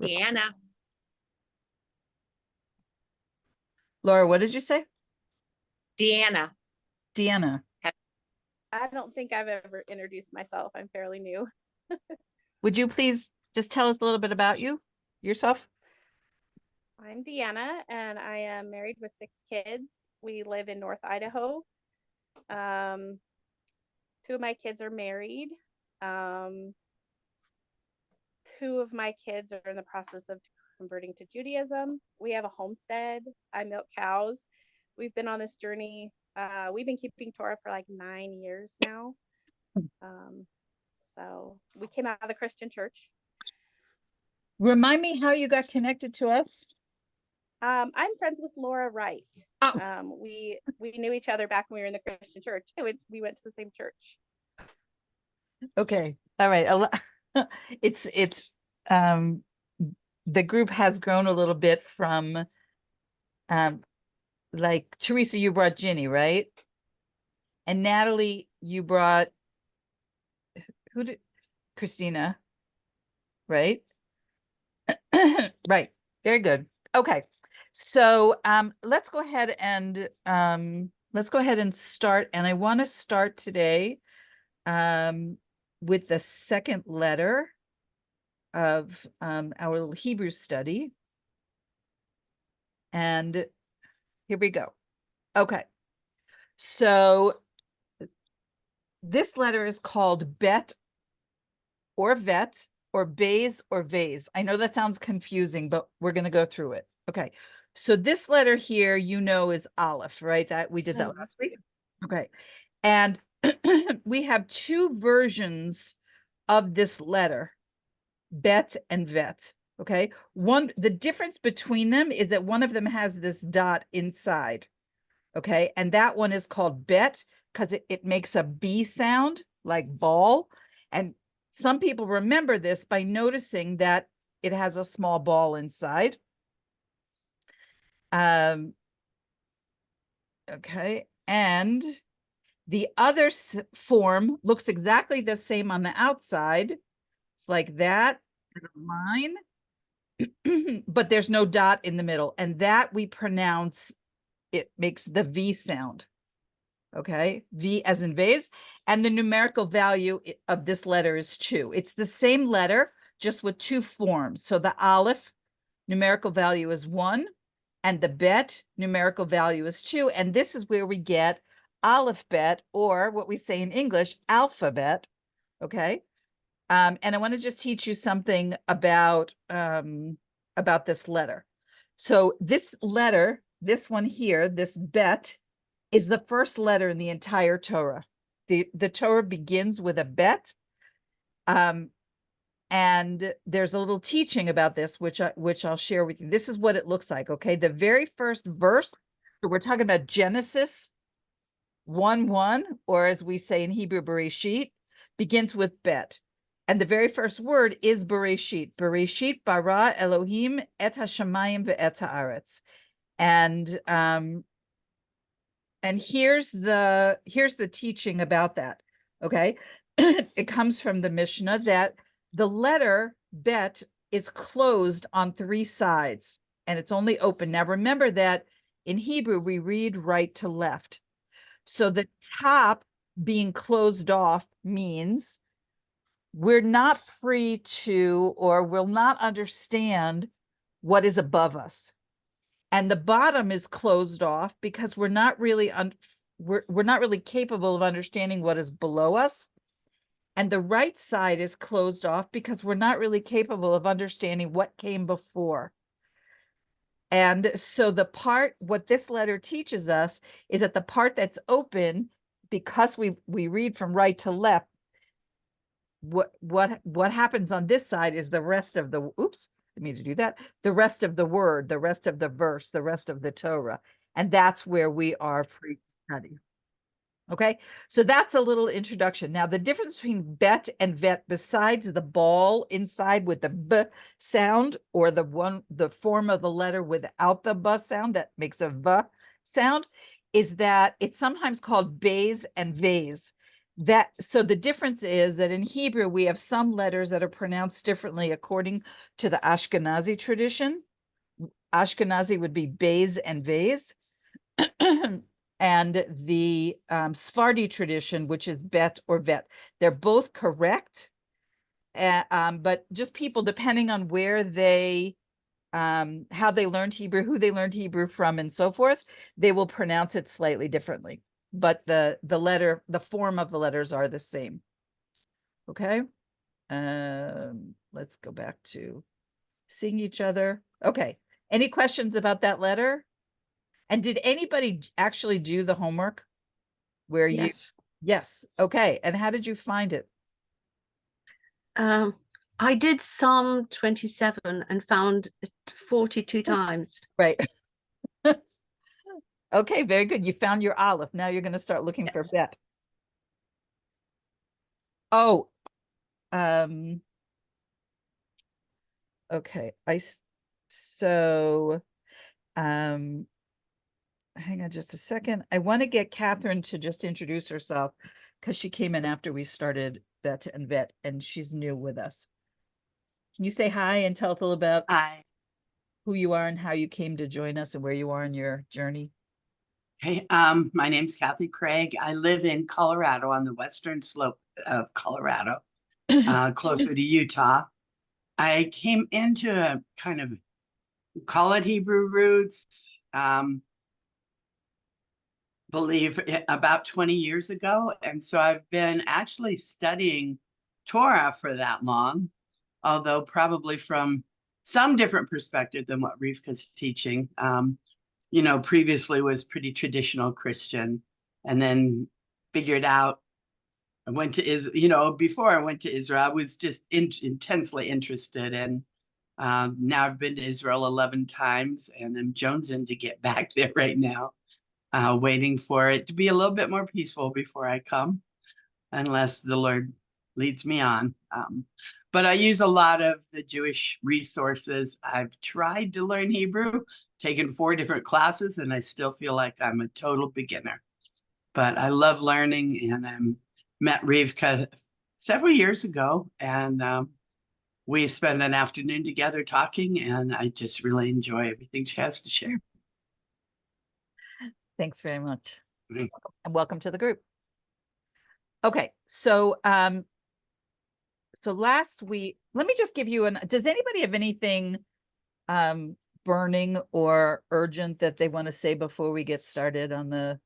Deanna. Laura, what did you say? Deanna. Deanna, I don't think I've ever introduced myself. I'm fairly new. would you please just tell us a little bit about yourself? I'm Deanna, and I am married with 6 kids. We live in North Idaho. Um, 2 of my kids are married. Um, 2 of my kids are in the process of converting to Judaism. We have a homestead. I milk cows. We've been on this journey. We've been keeping Torah for like 9 years now. So we came out of the Christian church. Remind me how you got connected to us. I'm friends with Laura Wright. Oh. We knew each other back when we were in the Christian church. We went to the same church. Okay. All right. It's the group has grown a little bit from like Teresa, you brought Ginny, right? And Natalie, you brought who did Christina, right? Right. Very good. Okay. So let's go ahead and start. And I want to start today with the second letter of our little Hebrew study. And here we go. Okay. So this letter is called Bet or Vet or Bays or Vase. I know that sounds confusing, but we're going to go through it. Okay. So this letter here, is Aleph, right? That we did that last week. Okay. And we have 2 versions of this letter, Bet and Vet. Okay. The difference between them is that one of them has this dot inside. Okay. And that one is called Bet because it makes a B sound like ball. And some people remember this by noticing that it has a small ball inside. Okay. And the other form looks exactly the same on the outside. It's like that, line, but there's no dot in the middle. And that we pronounce, it makes the V sound. Okay, V as in vase. And the numerical value of this letter is 2. It's the same letter, just with 2 forms. So the Aleph numerical value is 1, and the Bet numerical value is 2. And this is where we get Aleph Bet, or what we say in English, alphabet. Okay. And I want to just teach you something about this letter. So this letter, this one here, this Bet, is the first letter in the entire Torah. The Torah begins with a Bet. And there's a little teaching about this, which I'll share with you. This is what it looks like. Okay. The very first verse, so we're talking about Genesis 1:1, or as we say in Hebrew, Bereshit, begins with Bet. And the very first word is Bereshit. Bereshit bara Elohim et hashamayim ve'et haaretz. And here's the teaching about that. Okay. It comes from the Mishnah that the letter Bet is closed on 3 sides and it's only open. Now remember that in Hebrew we read right to left. So the top being closed off means we're not free to, or will not understand what is above us. And the bottom is closed off because we're not really we're not really capable of understanding what is below us. And the right side is closed off because we're not really capable of understanding what came before. And so what this letter teaches us is that the part that's open, because we read from right to left, what happens on this side is the rest of the, oops, I mean to do that, the rest of the word, the rest of the verse, the rest of the Torah. And that's where we are free to study. Okay, so that's a little introduction. Now, the difference between Bet and Vet, besides the ball inside with the B sound, or the form of the letter without the B sound that makes a V sound, is that it's sometimes called Bays and Vase. So the difference is that in Hebrew, we have some letters that are pronounced differently according to the Ashkenazi tradition. Ashkenazi would be Bays and Vays. And the Sephardi tradition, which is Bet or Vet. They're both correct. But just people, depending on where they, how they learned Hebrew, who they learned Hebrew from, and so forth, they will pronounce it slightly differently. But the form of the letters are the same. Okay. Let's go back to seeing each other. Okay. Any questions about that letter? And did anybody actually do the homework? Where you? Yes. Yes. Okay. And how did you find it? I did Psalm 27 and found it 42 times. Right. Okay, very good. You found your Aleph. Now you're going to start looking for Bet. Oh, okay. Hang on just a second. I want to get Catherine to just introduce herself because she came in after we started Bet and Vet, and she's new with us. Can you say hi and tell us a little about Hi. who you are and how you came to join us and where you are in your journey? Hey, my name's Kathy Craig. I live in Colorado on the western slope of Colorado, closer to Utah. I came into a kind of, call it Hebrew roots, believe about 20 years ago. And so I've been actually studying Torah for that long, although probably from some different perspective than what Rivka's teaching. You know, previously was pretty traditional Christian, and then figured out I went to Israel, before I went to Israel, I was just intensely interested in. Now I've been to Israel 11 times and I'm jonesing to get back there right now, waiting for it to be a little bit more peaceful before I come, unless the Lord leads me on. But I use a lot of the Jewish resources. I've tried to learn Hebrew, taken 4 different classes, and I still feel like I'm a total beginner. But I love learning, and I met Rivka several years ago, and we spent an afternoon together talking, and I just really enjoy everything she has to share. Thanks very much. Mm. And welcome to the group. Okay, so last week, let me just give you does anybody have anything burning or urgent that they want to say before we get started on the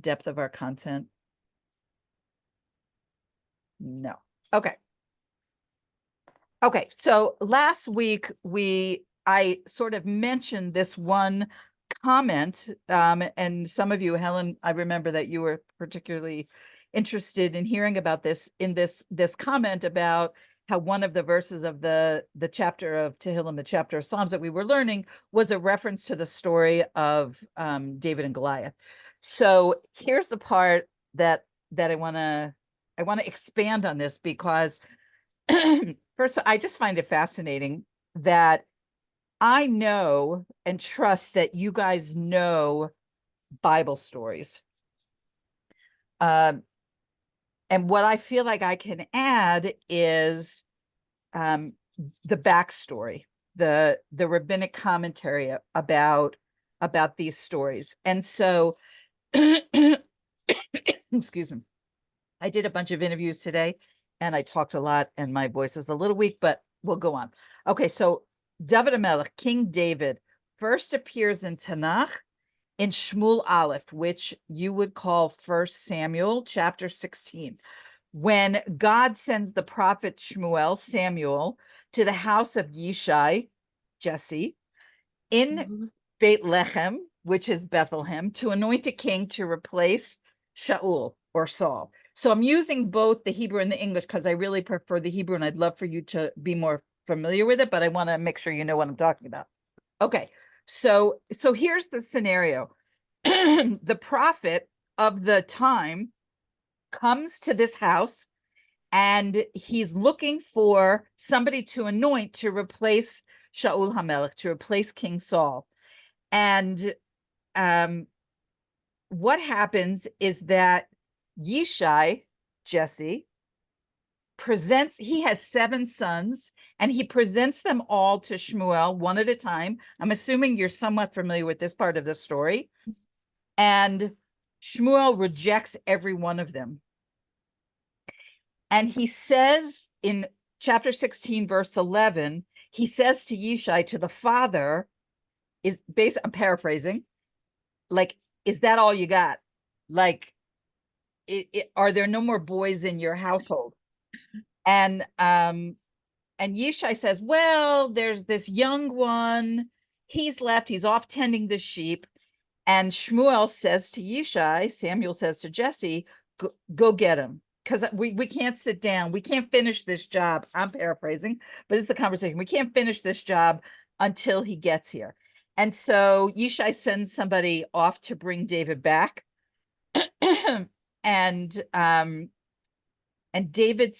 depth of our content? No. Okay. Okay, so last week I sort of mentioned this one comment, and some of you, Helen, I remember that you were particularly interested in hearing about this comment about how one of the verses of the chapter of Tehillim, the chapter of Psalms that we were learning, was a reference to the story of David and Goliath. So here's the part that I want to expand on this, because first, I just find it fascinating that I know and trust that you guys know Bible stories. And what I feel like I can add is the backstory, the rabbinic commentary about these stories. And so, excuse me, I did a bunch of interviews today and I talked a lot and my voice is a little weak, but we'll go on. Okay, so David HaMelech, King David, first appears in Tanakh in Shmuel Aleph, which you would call 1 Samuel chapter 16, when God sends the prophet Samuel, to the house of Yishai, Jesse, in Bethlehem, which is Bethlehem, to anoint a king to replace Shaul or Saul. So I'm using both the Hebrew and the English because I really prefer the Hebrew, and I'd love for you to be more familiar with it, but I want to make sure you know what I'm talking about. Okay, so here's the scenario. The prophet of the time comes to this house and he's looking for somebody to anoint to replace Shaul HaMelech, to replace King Saul. And what happens is that Yishai, Jesse, he has 7 sons, and he presents them all to Shmuel one at a time. I'm assuming you're somewhat familiar with this part of the story. And Shmuel rejects every one of them. And he says in chapter 16, verse 11, he says to Yishai, to the father, I'm paraphrasing, like, is that all you got? Like, are there no more boys in your household? And Yishai says, well, there's this young one. He's left. He's off tending the sheep. And Shmuel says to Yishai, Samuel says to Jesse, go get him. Because we can't sit down. We can't finish this job. I'm paraphrasing, but it's the conversation. We can't finish this job until he gets here. And so Yishai sends somebody off to bring David back. And David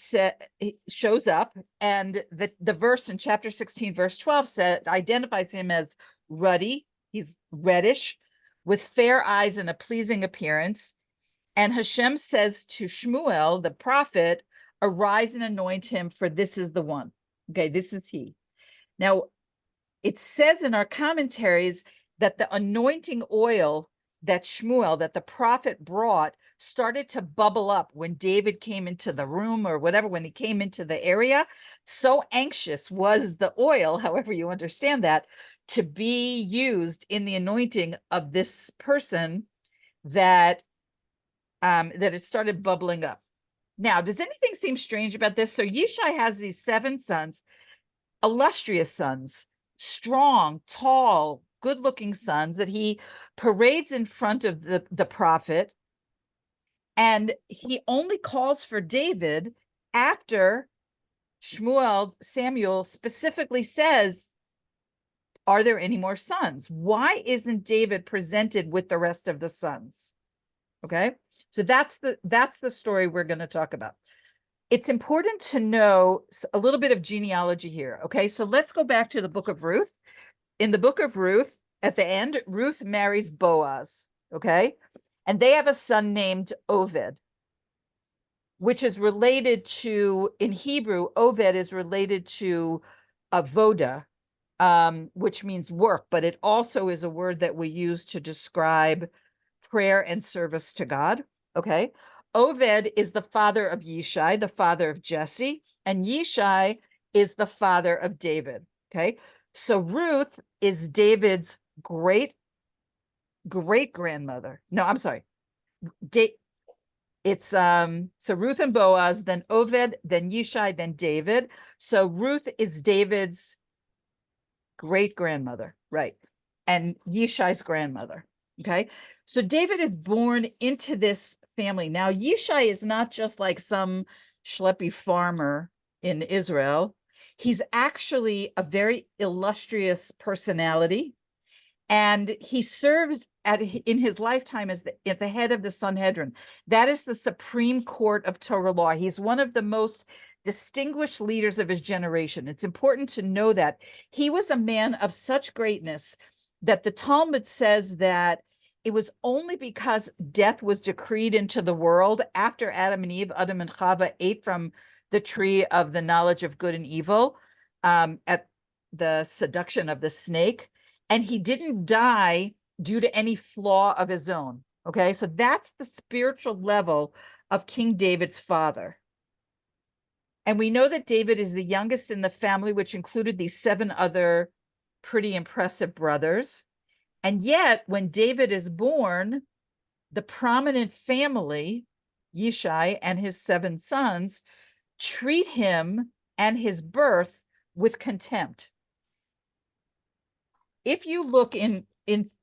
shows up, and the verse in chapter 16, verse 12 identifies him as ruddy. He's reddish, with fair eyes and a pleasing appearance. And Hashem says to Shmuel, the prophet, arise and anoint him, for this is the one. Okay, this is he. Now, it says in our commentaries that the anointing oil that Shmuel, that the prophet brought, started to bubble up when David came into the room or whatever, when he came into the area. So anxious was the oil, however you understand that, to be used in the anointing of this person that it started bubbling up. Now, does anything seem strange about this? So Yishai has these 7 sons, illustrious sons, strong, tall, good-looking sons that he parades in front of the prophet. And he only calls for David after Samuel specifically says, are there any more sons? Why isn't David presented with the rest of the sons? Okay, so that's the story we're going to talk about. It's important to know a little bit of genealogy here. Okay, so let's go back to the book of Ruth. In the book of Ruth, at the end, Ruth marries Boaz. Okay, and they have a son named Oved, which is related to, in Hebrew, Oved is related to avoda, which means work, but it also is a word that we use to describe prayer and service to God. Okay, Oved is the father of Yishai, the father of Jesse, and Yishai is the father of David. Okay, so Ruth is David's great grandmother. No, I'm sorry. It's so Ruth and Boaz, then Oved, then Yishai, then David. So Ruth is David's great grandmother, right? And Yishai's grandmother. Okay, so David is born into this family. Now, Yishai is not just like some schleppy farmer in Israel. He's actually a very illustrious personality, and he serves in his lifetime as at the head of the Sanhedrin. That is the Supreme Court of Torah law. He's one of the most distinguished leaders of his generation. It's important to know that he was a man of such greatness that the Talmud says that it was only because death was decreed into the world after Adam and Eve, Adam and Chava, ate from the tree of the knowledge of good and evil at the seduction of the snake, and he didn't die due to any flaw of his own. Okay, so that's the spiritual level of King David's father. And we know that David is the youngest in the family, which included these 7 other pretty impressive brothers. And yet, when David is born, the prominent family, Yishai and his 7 sons, treat him and his birth with contempt. If you look in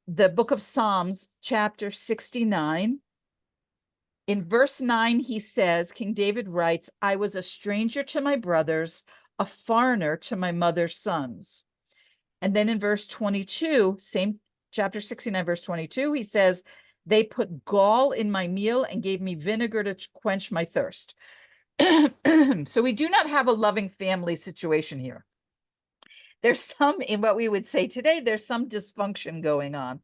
the book of Psalms, chapter 69, in verse 9, he says, King David writes, I was a stranger to my brothers, a foreigner to my mother's sons. And then in verse 22, same chapter 69, verse 22, he says, they put gall in my meal and gave me vinegar to quench my thirst. So we do not have a loving family situation here. There's some, in what we would say today, there's some dysfunction going on.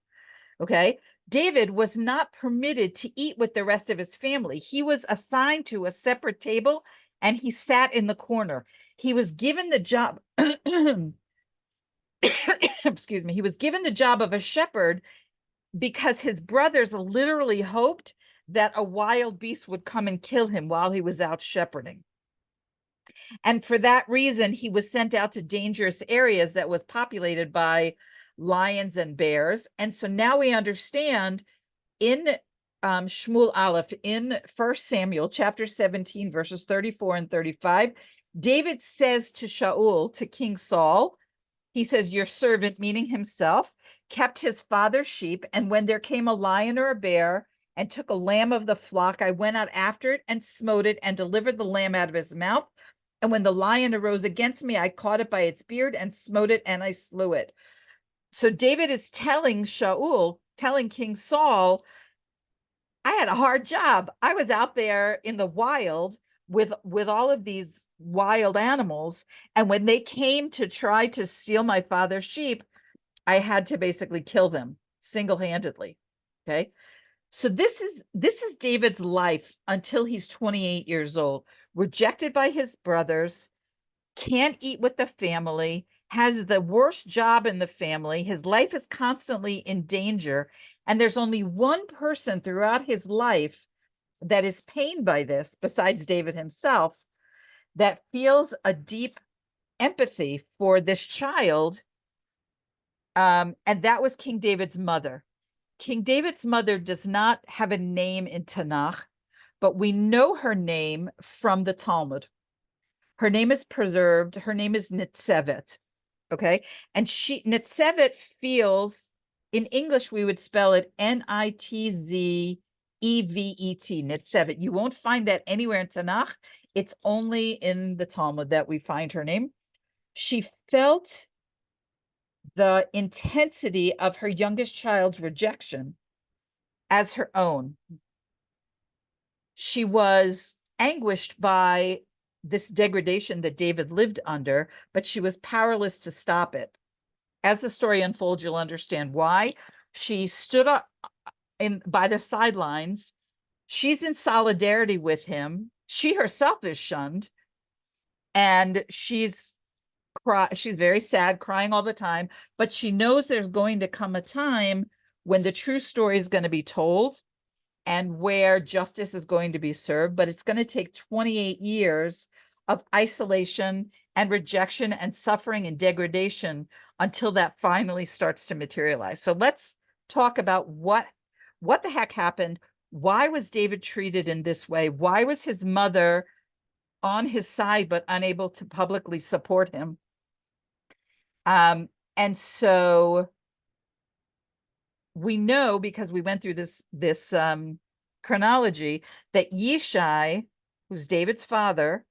Okay, David was not permitted to eat with the rest of his family. He was assigned to a separate table and he sat in the corner. He was given the job, excuse me, he was given the job of a shepherd because his brothers literally hoped that a wild beast would come and kill him while he was out shepherding. And for that reason, he was sent out to dangerous areas that was populated by lions and bears. And so now we understand in Shmuel Aleph, in 1 Samuel chapter 17, verses 34 and 35, David says to Shaul, to King Saul, he says, your servant, meaning himself, kept his father's sheep, and when there came a lion or a bear and took a lamb of the flock, I went out after it and smote it and delivered the lamb out of his mouth. And when the lion arose against me, I caught it by its beard and smote it and I slew it. So David is telling King Saul, I had a hard job. I was out there in the wild with all of these wild animals. And when they came to try to steal my father's sheep, I had to basically kill them single-handedly. Okay. So this is David's life until he's 28 years old, rejected by his brothers, can't eat with the family, has the worst job in the family. His life is constantly in danger. And there's only one person throughout his life that is pained by this, besides David himself, that feels a deep empathy for this child. And that was King David's mother. King David's mother does not have a name in Tanakh, but we know her name from the Talmud. Her name is preserved. Her name is Nitzevet. Okay. And Nitzevet feels, in English, we would spell it Nitzevet, Nitzevet. You won't find that anywhere in Tanakh. It's only in the Talmud that we find her name. She felt the intensity of her youngest child's rejection as her own. She was anguished by this degradation that David lived under, but she was powerless to stop it. As the story unfolds, you'll understand why. She stood up by the sidelines. She's in solidarity with him. She herself is shunned, and she's very sad, crying all the time, but she knows there's going to come a time when the true story is going to be told and where justice is going to be served, but it's going to take 28 years of isolation and rejection and suffering and degradation until that finally starts to materialize. So let's talk about what the heck happened. Why was David treated in this way? Why was his mother on his side but unable to publicly support him? And so we know, because we went through this chronology, that Yishai, who's David's father,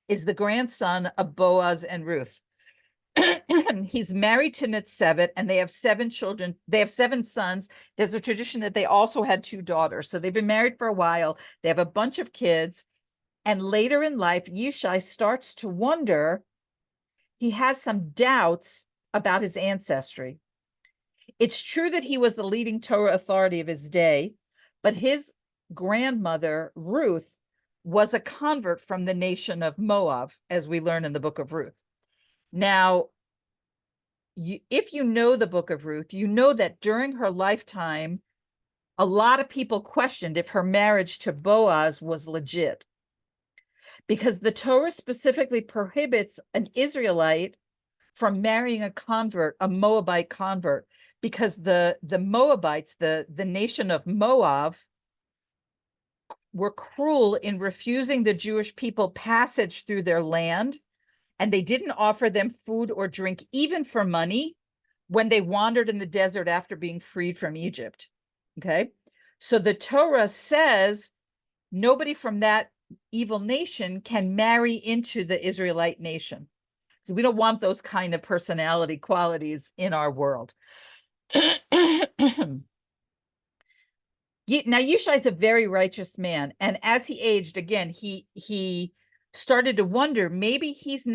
is the grandson of Boaz and Ruth. He's married to Nitzevet, and they have 7 children. They have 7 sons. There's a tradition that they also had 2 daughters. So they've been married for a while. They have a bunch of kids. And later in life, Yishai starts to wonder, he has some doubts about his ancestry. It's true that he was the leading Torah authority of his day, but his grandmother, Ruth, was a convert from the nation of Moab, as we learn in the book of Ruth. Now, if you know the book of Ruth, you know that during her lifetime, a lot of people questioned if her marriage to Boaz was legit, because the Torah specifically prohibits an Israelite from marrying a convert, a Moabite convert, because the Moabites, the nation of Moab, were cruel in refusing the Jewish people passage through their land, and they didn't offer them food or drink, even for money, when they wandered in the desert after being freed from Egypt. Okay, so the Torah says nobody from that evil nation can marry into the Israelite nation. So we don't want those kind of personality qualities in our world. Now, Yishai is a very righteous man. And as he aged, again, he started to wonder, maybe he's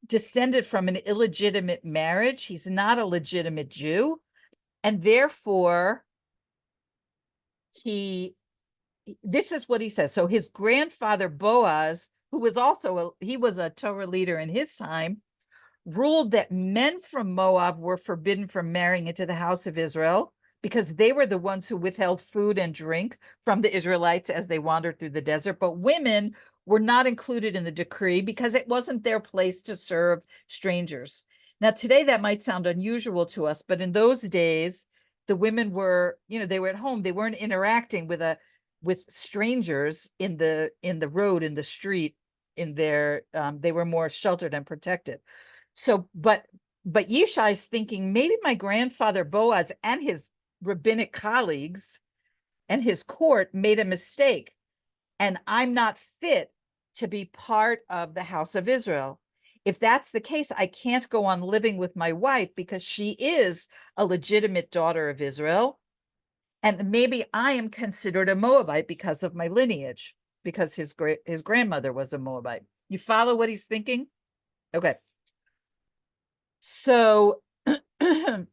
descended from an illegitimate marriage. He's not a legitimate Jew. And therefore, this is what he says. So his grandfather Boaz, who was also he was a Torah leader in his time, ruled that men from Moab were forbidden from marrying into the house of Israel because they were the ones who withheld food and drink from the Israelites as they wandered through the desert. But women were not included in the decree because it wasn't their place to serve strangers. Now, today that might sound unusual to us, but in those days, the women were, they were at home. They weren't interacting with strangers in the road, in the street, they were more sheltered and protected. So, but Yishai's thinking, maybe my grandfather Boaz and his rabbinic colleagues and his court made a mistake, and I'm not fit to be part of the house of Israel. If that's the case, I can't go on living with my wife because she is a legitimate daughter of Israel. And maybe I am considered a Moabite because of my lineage, because his grandmother was a Moabite. You follow what he's thinking? Okay. So in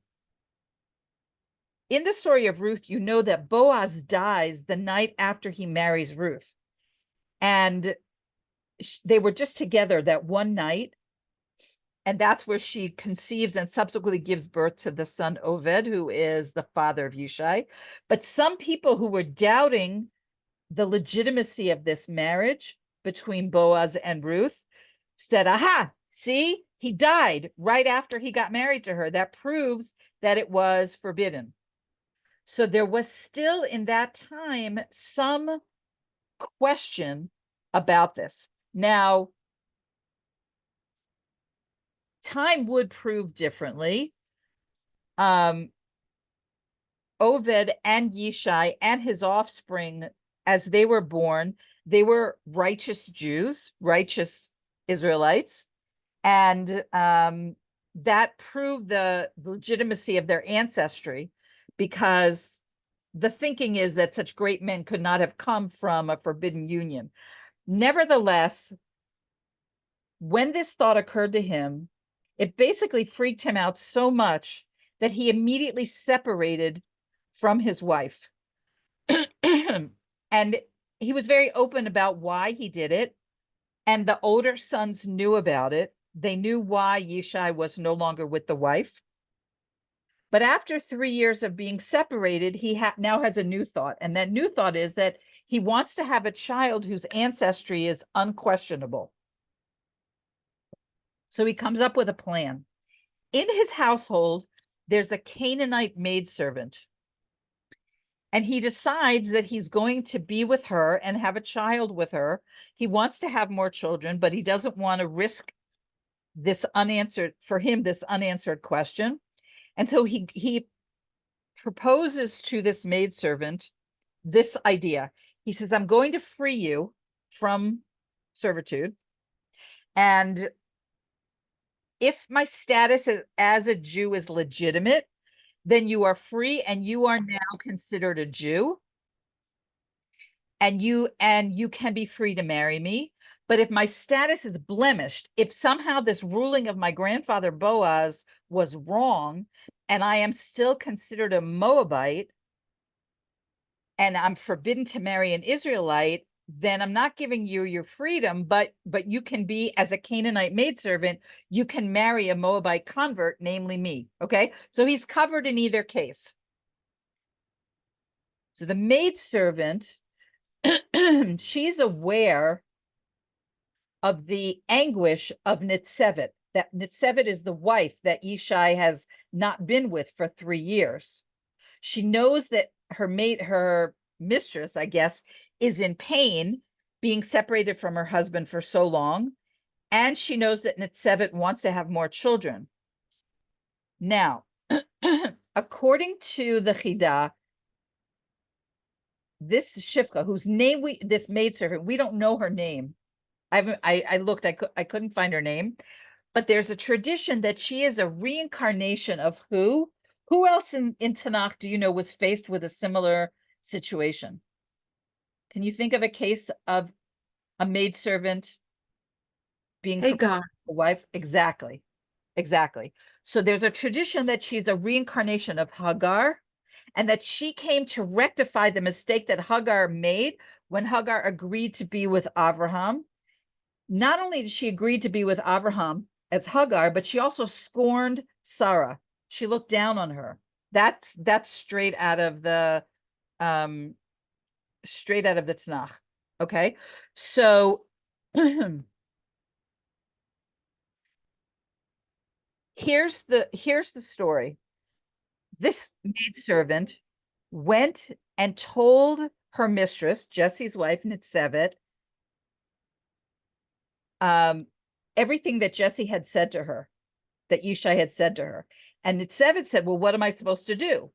the story of Ruth, you know that Boaz dies the night after he marries Ruth. And they were just together that one night. And that's where she conceives and subsequently gives birth to the son Oved, who is the father of Yishai. But some people who were doubting the legitimacy of this marriage between Boaz and Ruth said, aha, see, he died right after he got married to her. That proves that it was forbidden. So there was still in that time some question about this. Now, time would prove differently. Oved and Yishai and his offspring, as they were born, they were righteous Jews, righteous Israelites. And that proved the legitimacy of their ancestry, because the thinking is that such great men could not have come from a forbidden union. Nevertheless, when this thought occurred to him, it basically freaked him out so much that he immediately separated from his wife. And he was very open about why he did it. And the older sons knew about it. They knew why Yishai was no longer with the wife. But after 3 years of being separated, he now has a new thought. And that new thought is that he wants to have a child whose ancestry is unquestionable. So he comes up with a plan. In his household, there's a Canaanite maidservant. And he decides that he's going to be with her and have a child with her. He wants to have more children, but he doesn't want to risk this unanswered question. And so he proposes to this maidservant this idea. He says, I'm going to free you from servitude. And if my status as a Jew is legitimate, then you are free and you are now considered a Jew. And you can be free to marry me. But if my status is blemished, if somehow this ruling of my grandfather Boaz was wrong, and I am still considered a Moabite, and I'm forbidden to marry an Israelite, then I'm not giving you your freedom, but you can be, as a Canaanite maidservant, you can marry a Moabite convert, namely me, okay? So he's covered in either case. So the maidservant, she's aware of the anguish of Nitzevet, that Nitzevet is the wife that Yishai has not been with for 3 years. She knows that her mistress, I guess, is in pain being separated from her husband for so long. And she knows that Nitzevet wants to have more children. Now, according to the Chidah, this Shifcha, whose name this maidservant, we don't know her name. I looked, I couldn't find her name, but there's a tradition that she is a reincarnation of who? Who else in Tanakh do you know was faced with a similar situation? Can you think of a case of a maidservant being Hagar. a wife? Exactly. Exactly. So there's a tradition that she's a reincarnation of Hagar, and that she came to rectify the mistake that Hagar made when Hagar agreed to be with Abraham. Not only did she agree to be with Abraham as Hagar, but she also scorned Sarah. She looked down on her. That's straight out of the Tanakh. Okay, so here's the story. This maidservant went and told her mistress, Jesse's wife, Nitzevet, everything that Jesse had said to her, that Yishai had said to her. And Nitzevet said, well, what am I supposed to do?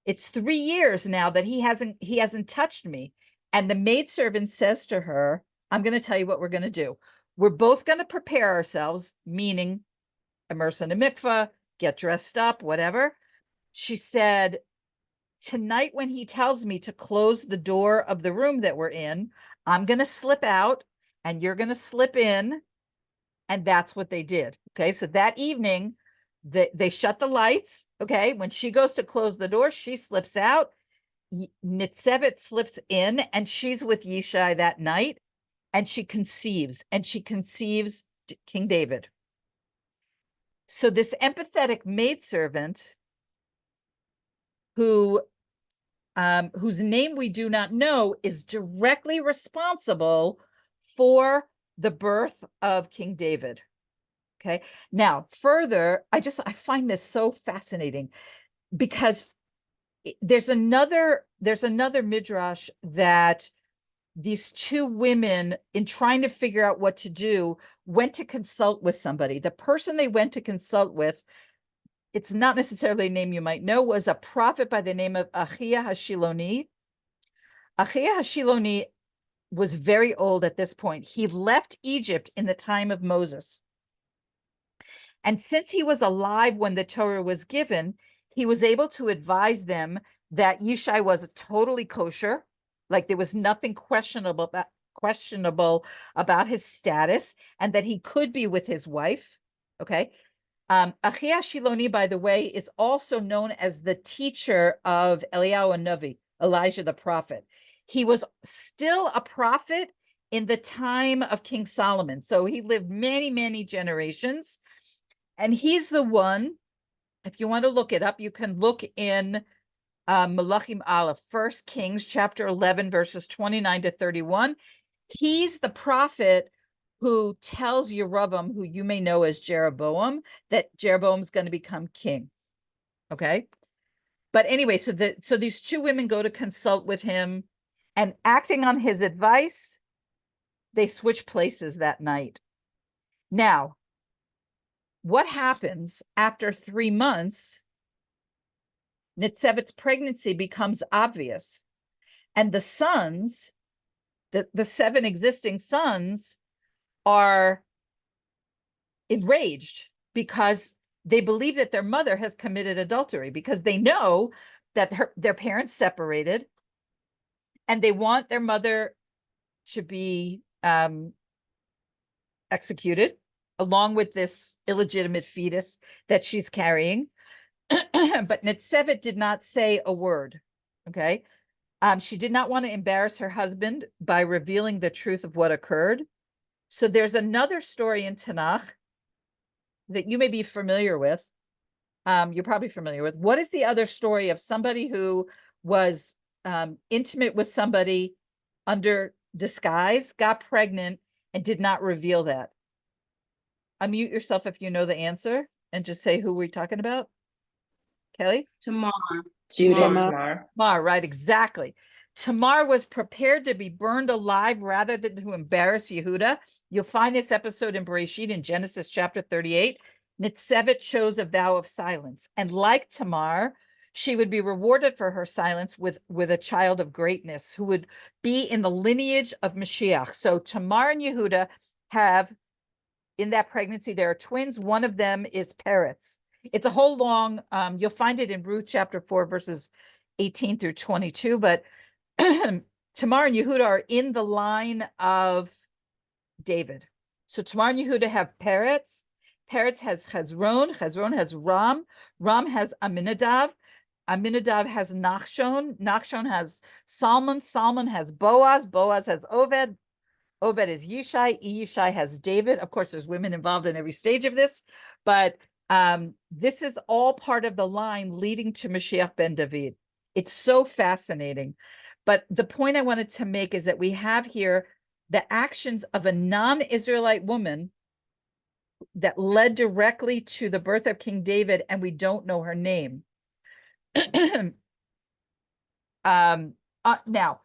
It's 3 years now that he hasn't touched me. And the maidservant says to her, I'm going to tell you what we're going to do. We're both going to prepare ourselves, meaning immerse in a mikveh, get dressed up, whatever. She said, tonight when he tells me to close the door of the room that we're in, I'm going to slip out and you're going to slip in. And that's what they did. Okay. So that evening, they shut the lights. Okay. When she goes to close the door, she slips out. Nitzevet slips in, and she's with Yishai that night, and she conceives King David. So this empathetic maidservant, whose name we do not know, is directly responsible for the birth of King David. Okay. Now, further, I find this so fascinating, because there's another midrash that these two women, in trying to figure out what to do, went to consult with somebody. The person they went to consult with, it's not necessarily a name you might know, was a prophet by the name of Achia Hashiloni. Achia Hashiloni was very old at this point. He left Egypt in the time of Moses. And since he was alive when the Torah was given, he was able to advise them that Yishai was totally kosher, like there was nothing questionable about his status, and that he could be with his wife. Okay. Achia Shiloni, by the way, is also known as the teacher of Eliyahu Navi, Elijah the prophet. He was still a prophet in the time of King Solomon. So he lived many, many generations. And he's the one, if you want to look it up, you can look in Malachim Aleph, 1 Kings chapter 11, verses 29 to 31. He's the prophet who tells Yeroboam, who you may know as Jeroboam, that Jeroboam's going to become king. Okay. But anyway, so these two women go to consult with him, and acting on his advice, they switch places that night. Now, what happens after 3 months? Nitzevet's pregnancy becomes obvious, and the sons, the 7 existing sons, are enraged because they believe that their mother has committed adultery, because they know that their parents separated, and they want their mother to be executed along with this illegitimate fetus that she's carrying. But Nitzevet did not say a word. Okay. She did not want to embarrass her husband by revealing the truth of what occurred. So there's another story in Tanakh that you may be familiar with. You're probably familiar with. What is the other story of somebody who was intimate with somebody under disguise, got pregnant, and did not reveal that? Unmute yourself if you know the answer and just say who we're talking about. Kelly? Tamar. Judah. Tamar. Tamar, right, exactly. Tamar was prepared to be burned alive rather than to embarrass Yehuda. You'll find this episode in Bereshit in Genesis chapter 38. Nitzevet chose a vow of silence. And like Tamar, she would be rewarded for her silence with a child of greatness who would be in the lineage of Mashiach. So Tamar and Yehuda have, in that pregnancy, there are twins. One of them is Peretz. It's a whole long, you'll find it in Ruth chapter 4, verses 18 through 22. But Tamar and Yehuda are in the line of David. So Tamar and Yehuda have Peretz, Peretz has Hezron. Hezron has Ram. Ram has Aminadav. Aminadav has Nachshon. Nachshon has Salmon. Salmon has Boaz. Boaz has Oved. Oved is Yishai. Yishai has David. Of course, there's women involved in every stage of this, but this is all part of the line leading to Mashiach ben David. It's so fascinating. But the point I wanted to make is that we have here the actions of a non-Israelite woman that led directly to the birth of King David, and we don't know her name. Now,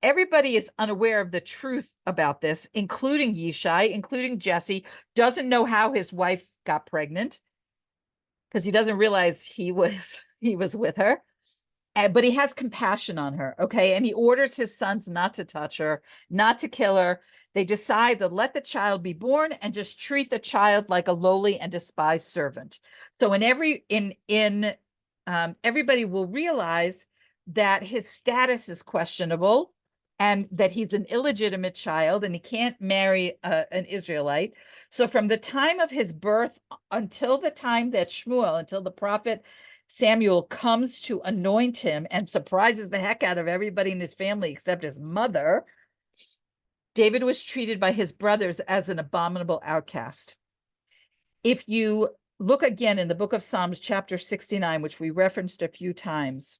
everybody is unaware of the truth about this, including Yishai, including Jesse, doesn't know how his wife got pregnant because he doesn't realize he was with her. But he has compassion on her, okay? And he orders his sons not to touch her, not to kill her. They decide to let the child be born and just treat the child like a lowly and despised servant. So everybody will realize that his status is questionable and that he's an illegitimate child and he can't marry an Israelite. So from the time of his birth until the time that Shmuel, until the prophet Samuel comes to anoint him and surprises the heck out of everybody in his family except his mother, David was treated by his brothers as an abominable outcast. If you look again in the book of Psalms, chapter 69, which we referenced a few times,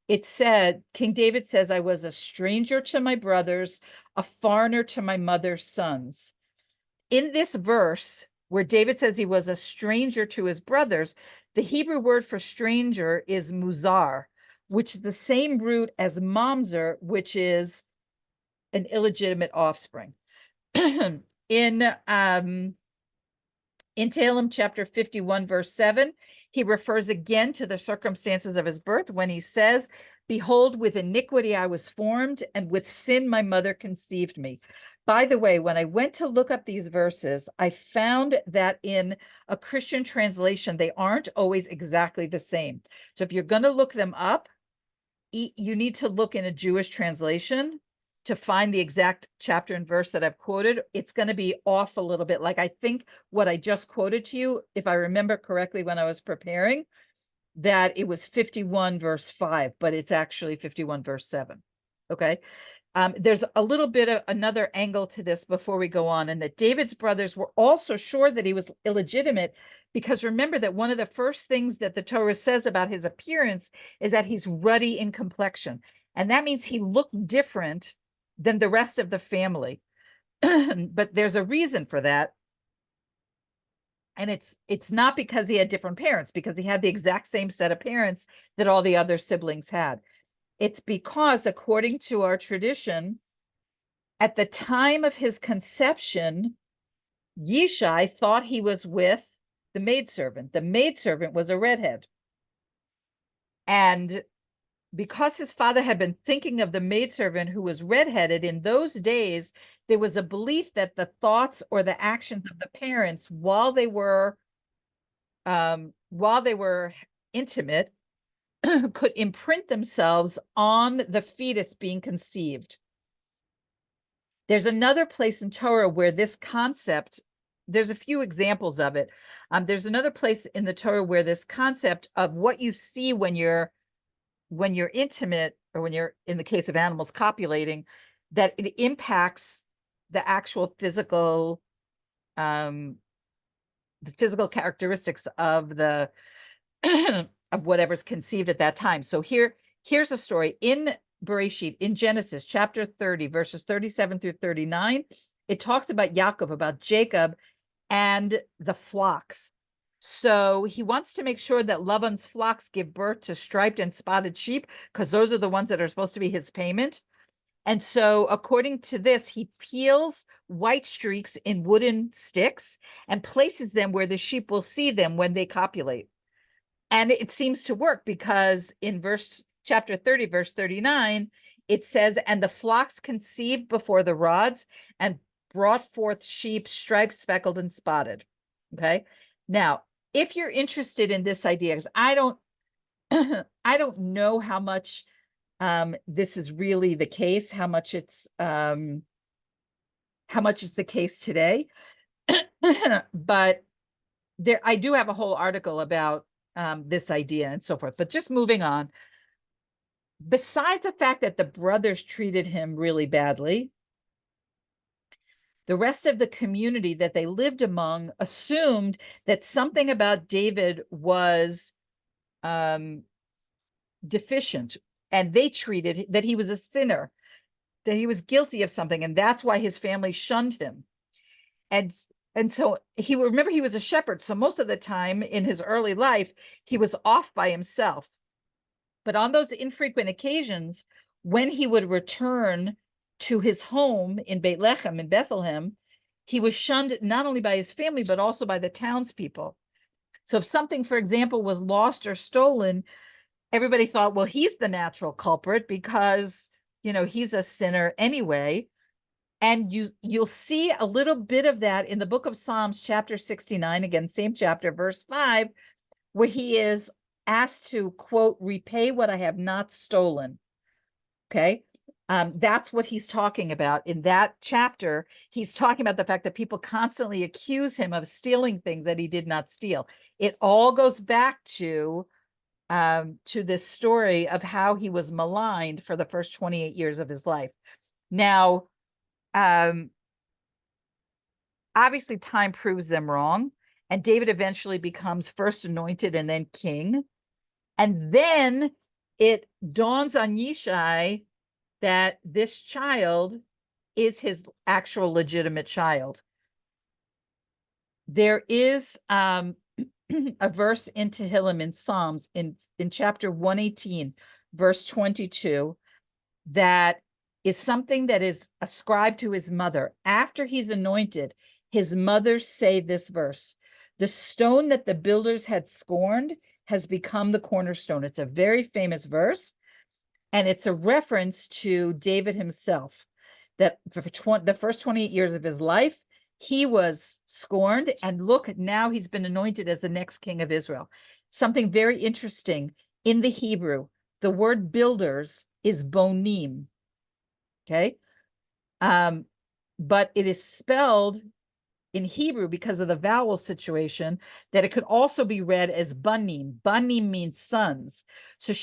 it said, King David says, I was a stranger to my brothers, a foreigner to my mother's sons. In this verse, where David says he was a stranger to his brothers, the Hebrew word for stranger is muzar, which is the same root as mamzer, which is an illegitimate offspring. In Tehillim chapter 51, verse 7, he refers again to the circumstances of his birth when he says, behold, with iniquity I was formed, and with sin my mother conceived me. By the way, when I went to look up these verses, I found that in a Christian translation, they aren't always exactly the same. So if you're going to look them up, you need to look in a Jewish translation to find the exact chapter and verse that I've quoted. It's going to be off a little bit. Like I think what I just quoted to you, if I remember correctly when I was preparing, that it was 51 verse 5, but it's actually 51 verse 7. Okay. There's a little bit of another angle to this before we go on, and that David's brothers were also sure that he was illegitimate, because remember that one of the first things that the Torah says about his appearance is that he's ruddy in complexion. And that means he looked different than the rest of the family. But there's a reason for that. And it's not because he had different parents, because he had the exact same set of parents that all the other siblings had. It's because, according to our tradition, at the time of his conception, Yishai thought he was with the maidservant. The maidservant was a redhead. And because his father had been thinking of the maidservant who was redheaded, in those days, there was a belief that the thoughts or the actions of the parents while they were intimate could imprint themselves on the fetus being conceived. There's another place in Torah where this concept, there's a few examples of it. There's another place in the Torah where this concept of what you see when you're intimate, or when you're, in the case of animals, copulating, that it impacts the actual physical characteristics of the of whatever's conceived at that time. So here's a story in Bereshit, in Genesis chapter 30, verses 37 through 39. It talks about Yaakov, about Jacob and the flocks. So he wants to make sure that Laban's flocks give birth to striped and spotted sheep, because those are the ones that are supposed to be his payment. And so according to this, he peels white streaks in wooden sticks and places them where the sheep will see them when they copulate. And it seems to work, because in chapter 30, verse 39, it says, and the flocks conceived before the rods and brought forth sheep striped, speckled, and spotted. Okay. Now, if you're interested in this idea, because I don't know how much this is really the case, how much is the case today. But I do have a whole article about this idea and so forth, but just moving on. Besides the fact that the brothers treated him really badly, the rest of the community that they lived among assumed that something about David was deficient, and they treated that he was a sinner, that he was guilty of something, and that's why his family shunned him. And so he was a shepherd, so most of the time in his early life he was off by himself. But on those infrequent occasions when he would return to his home in Bethlehem, he was shunned not only by his family but also by the townspeople. So if something, for example, was lost or stolen, everybody thought, well, he's the natural culprit because, he's a sinner anyway. And you'll see a little bit of that in the book of Psalms, chapter 69, again, same chapter, verse 5, where he is asked to, quote, repay what I have not stolen. Okay. That's what he's talking about in that chapter. He's talking about the fact that people constantly accuse him of stealing things that he did not steal. It all goes back to this story of how he was maligned for the first 28 years of his life. Now, obviously time proves them wrong, and David eventually becomes first anointed and then king. And then it dawns on Yishai that this child is his actual legitimate child. There is a verse in Tehillim in Psalms in chapter 118, verse 22, that is something that is ascribed to his mother. After he's anointed, his mother say this verse: the stone that the builders had scorned has become the cornerstone. It's a very famous verse, and it's a reference to David himself, that for the first 28 years of his life, he was scorned, and look, now he's been anointed as the next king of Israel. Something very interesting, in the Hebrew, the word builders is bonim. Okay. But it is spelled in Hebrew because of the vowel situation that it could also be read as banim. Banim means sons. So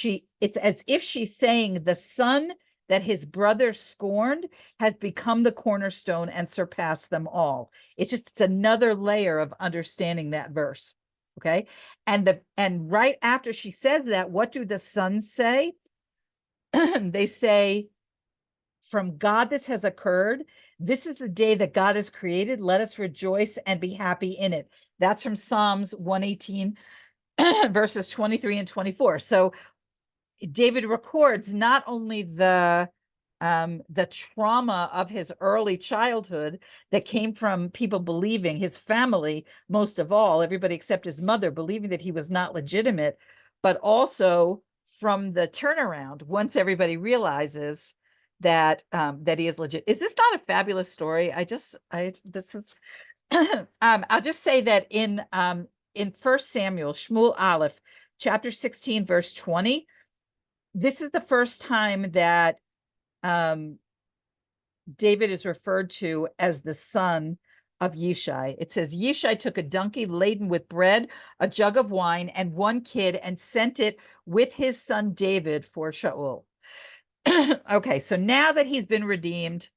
it's as if she's saying the son that his brother scorned has become the cornerstone and surpassed them all. It's another layer of understanding that verse. Okay. And right after she says that, what do the sons say? They say, from God this has occurred. This is the day that God has created. Let us rejoice and be happy in it. That's from Psalms 118, verses 23 and 24. So David records not only the trauma of his early childhood that came from people believing, his family, most of all, everybody except his mother, believing that he was not legitimate, but also from the turnaround once everybody realizes that that he is legit. Is this not a fabulous story? This is I'll just say that in 1 Samuel, Shmuel Aleph, chapter 16, verse 20, this is the first time that David is referred to as the son of Yishai. It says, Yishai took a donkey laden with bread, a jug of wine, and one kid, and sent it with his son David for Shaul. Okay, so now that he's been redeemed,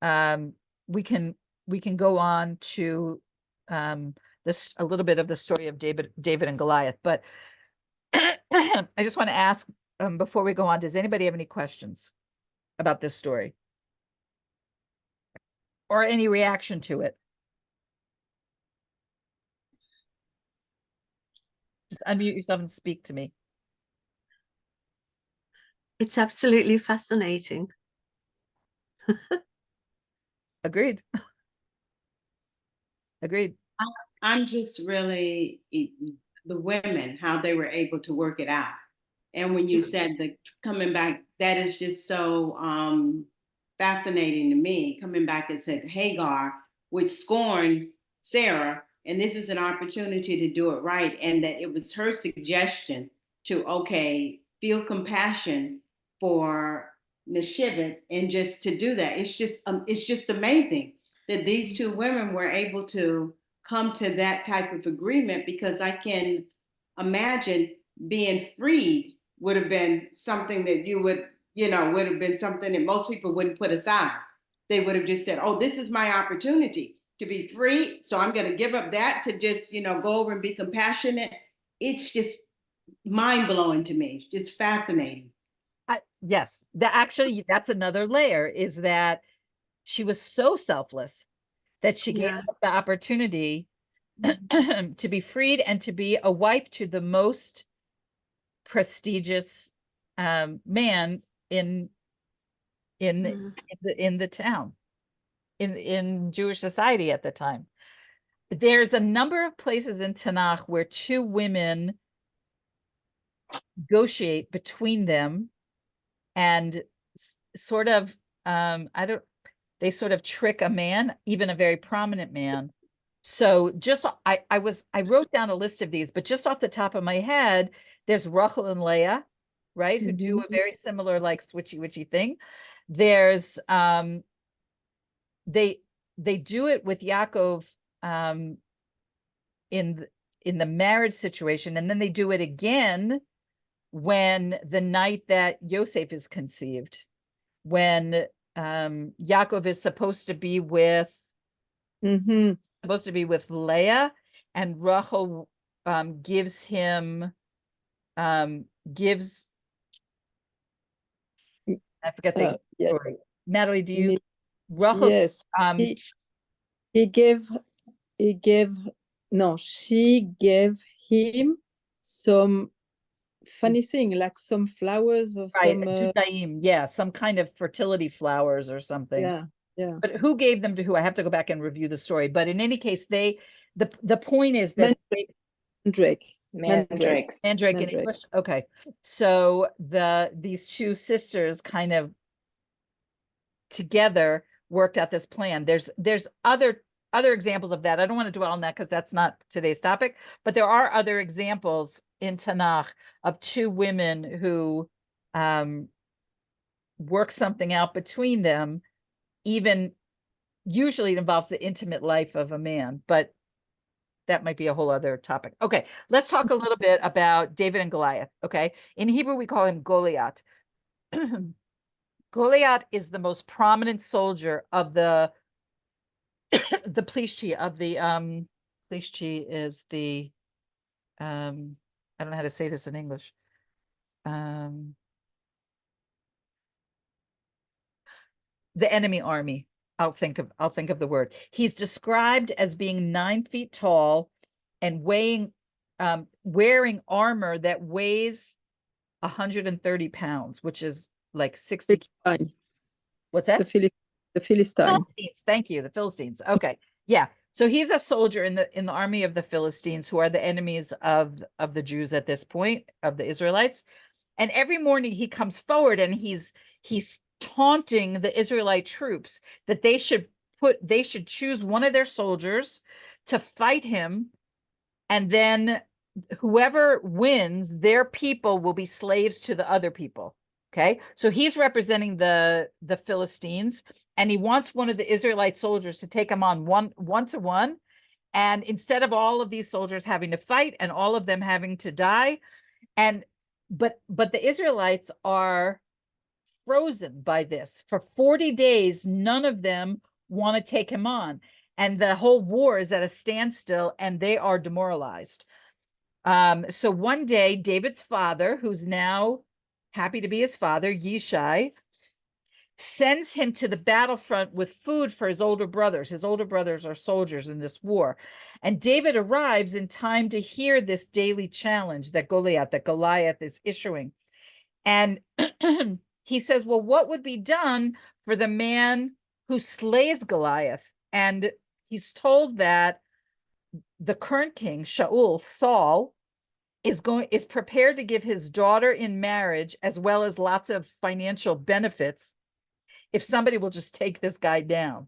we can go on to this a little bit of the story of David and Goliath. But I just want to ask before we go on, does anybody have any questions about this story or any reaction to it? Just unmute yourself and speak to me. It's absolutely fascinating. Agreed. Agreed. I'm just really the women, how they were able to work it out. And when you said the coming back, that is just so fascinating to me. Coming back and said Hagar, which scorned Sarah, and this is an opportunity to do it right. And that it was her suggestion to, okay, feel compassion for Neshivet and just to do that. It's just amazing. that these two women were able to come to that type of agreement, because I can imagine being freed would have been something that you would, would have been something that most people wouldn't put aside. They would have just said, oh, this is my opportunity to be free. So I'm going to give up that to just, go over and be compassionate. It's just mind blowing to me, just fascinating. Yes, that's another layer, is that she was so selfless that she gave Yes. up the opportunity to be freed and to be a wife to the most prestigious man in Mm. the town, in Jewish society at the time. There's a number of places in Tanakh where two women negotiate between them and sort of they sort of trick a man, even a very prominent man. So just I wrote down a list of these, but just off the top of my head, there's Rachel and Leah, right, who do a very similar like switchy thing. There's they do it with Yaakov in the marriage situation, and then they do it again when the night that Yosef is conceived, when Yaakov is supposed to be with Leah, and Rachel gives him gives I forget the Yeah, story. Natalie, do you me- Rachel yes, he gave no, she gave him some funny thing, like some flowers or right, some Dudaim, yeah, some kind of fertility flowers or something. yeah. But who gave them to who? I have to go back and review the story. But in any case, the point is that Mandrake. Mandrakes. Mandrake in Mandrake. English. Okay, so these two sisters kind of together worked out this plan. There's other examples of that. I don't want to dwell on that because that's not today's topic, but there are other examples in Tanakh of two women who work something out between them. Even usually it involves the intimate life of a man, but that might be a whole other topic. Okay, let's talk a little bit about David and Goliath. Okay, in Hebrew we call him Goliath. Goliath is the most prominent soldier of the the Plishti of the Plishti is the I don't know how to say this in English. The enemy army. I'll think of the word. He's described as being 9 feet tall and wearing armor that weighs 130 pounds, which is like 60. Philistine. What's that? The Philistine. Philistines. Thank you, the Philistines. Okay, yeah. So he's a soldier in the army of the Philistines, who are the enemies of the Jews at this point, of the Israelites. And every morning he comes forward and he's taunting the Israelite troops that they should choose one of their soldiers to fight him, and then whoever wins, their people will be slaves to the other people. Okay, so he's representing the Philistines, and he wants one of the Israelite soldiers to take him on one to one, and instead of all of these soldiers having to fight and all of them having to die, but the Israelites are frozen by this. For 40 days, none of them want to take him on. And the whole war is at a standstill and they are demoralized. So one day, David's father, who's now happy to be his father, Yishai, sends him to the battlefront with food for his older brothers. His older brothers are soldiers in this war. And David arrives in time to hear this daily challenge that Goliath is issuing. And he says, well, what would be done for the man who slays Goliath? And he's told that the current king, Saul, is prepared to give his daughter in marriage, as well as lots of financial benefits, if somebody will just take this guy down.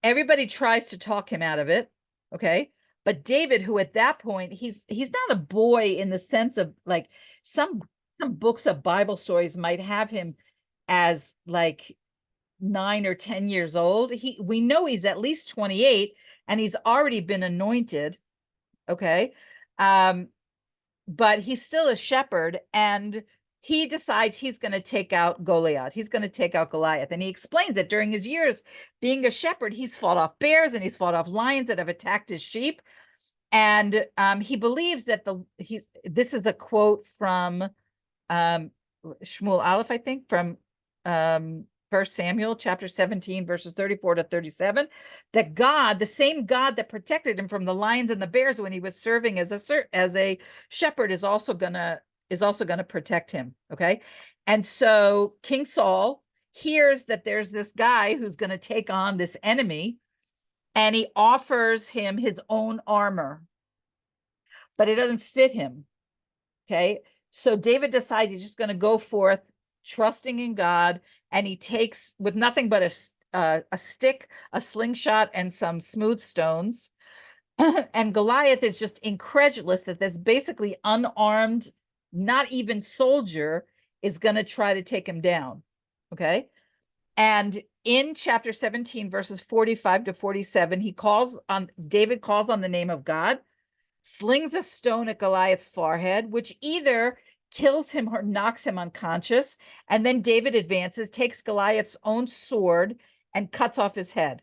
Everybody tries to talk him out of it, okay? But David, who at that point, he's not a boy in the sense of like some books of Bible stories might have him as like 9 or 10 years old. We know he's at least 28 and he's already been anointed. Okay. But he's still a shepherd, and he decides he's going to take out Goliath. He's going to take out Goliath. And he explains that during his years being a shepherd, he's fought off bears and he's fought off lions that have attacked his sheep. And he believes that this is a quote from Shmuel Aleph, I think, from 1 Samuel chapter 17, verses 34 to 37, that God, the same God that protected him from the lions and the bears when he was serving as a shepherd, is also gonna protect him. Okay. And so King Saul hears that there's this guy who's going to take on this enemy, and he offers him his own armor, but it doesn't fit him. Okay. So David decides he's just going to go forth trusting in God, and he takes, with nothing but a stick, a slingshot, and some smooth stones. And Goliath is just incredulous that this basically unarmed, not even soldier, is going to try to take him down. Okay. And in chapter 17, verses 45 to 47, David calls on the name of God, slings a stone at Goliath's forehead, which either kills him or knocks him unconscious. And then David advances, takes Goliath's own sword, and cuts off his head.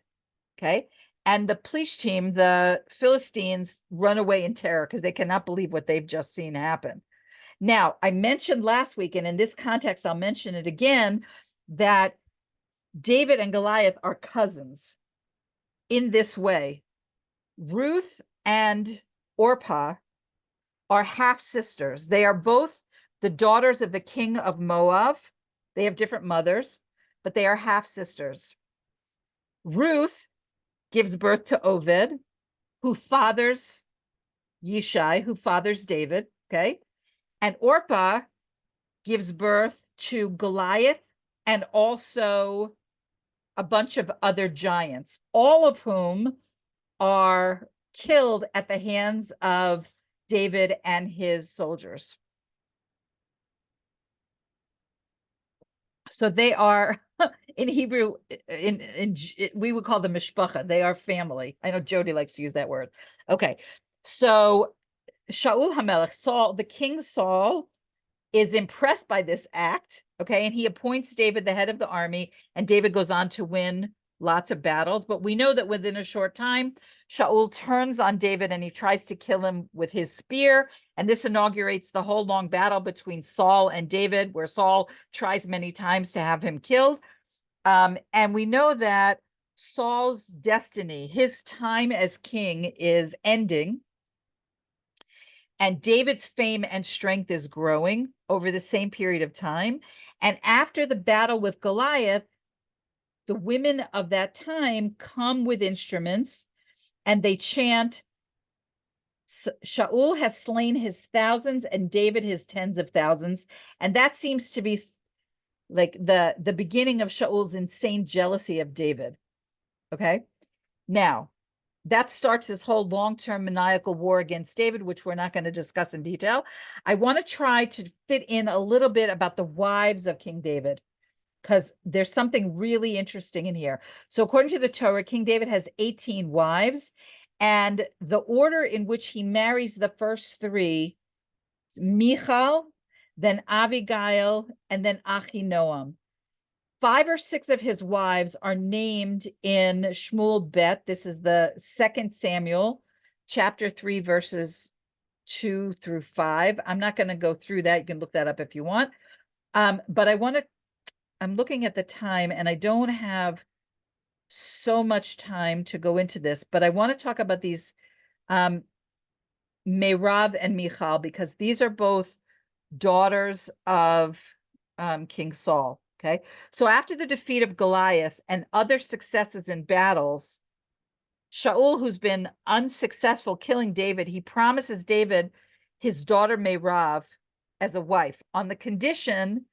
Okay. And the Plishtim, the Philistines, run away in terror because they cannot believe what they've just seen happen. Now, I mentioned last week, and in this context, I'll mention it again, that David and Goliath are cousins in this way. Ruth and Orpah are half sisters. They are both the daughters of the king of Moab. They have different mothers, but they are half sisters. Ruth gives birth to Oved, who fathers Yishai, who fathers David. Okay. And Orpah gives birth to Goliath and also a bunch of other giants, all of whom are killed at the hands of David and his soldiers. So they are, in Hebrew, we would call them mishpacha. They are family. I know Jody likes to use that word. Okay. So Shaul HaMelech, Saul, the king Saul, is impressed by this act. Okay. And he appoints David the head of the army, and David goes on to win lots of battles. But we know that within a short time, Shaul turns on David and he tries to kill him with his spear. And this inaugurates the whole long battle between Saul and David, where Saul tries many times to have him killed. And we know that Saul's destiny, his time as king, is ending. And David's fame and strength is growing over the same period of time. And after the battle with Goliath, the women of that time come with instruments and they chant, Shaul has slain his thousands and David his tens of thousands. And that seems to be like the beginning of Shaul's insane jealousy of David. Okay. Now, that starts this whole long-term maniacal war against David, which we're not going to discuss in detail. I want to try to fit in a little bit about the wives of King David, because there's something really interesting in here. So according to the Torah, King David has 18 wives, and the order in which he marries the first three is Michal, then Abigail, and then Achinoam. 5 or 6 of his wives are named in Shmuel Bet. This is the 2 Samuel, chapter 3, verses 2 through 5. I'm not going to go through that. You can look that up if you want. But I'm looking at the time, and I don't have so much time to go into this, but I want to talk about these Meirav and Michal, because these are both daughters of King Saul. Okay, so after the defeat of Goliath and other successes in battles, Shaul, who's been unsuccessful killing David, he promises David his daughter Meirav as a wife on the condition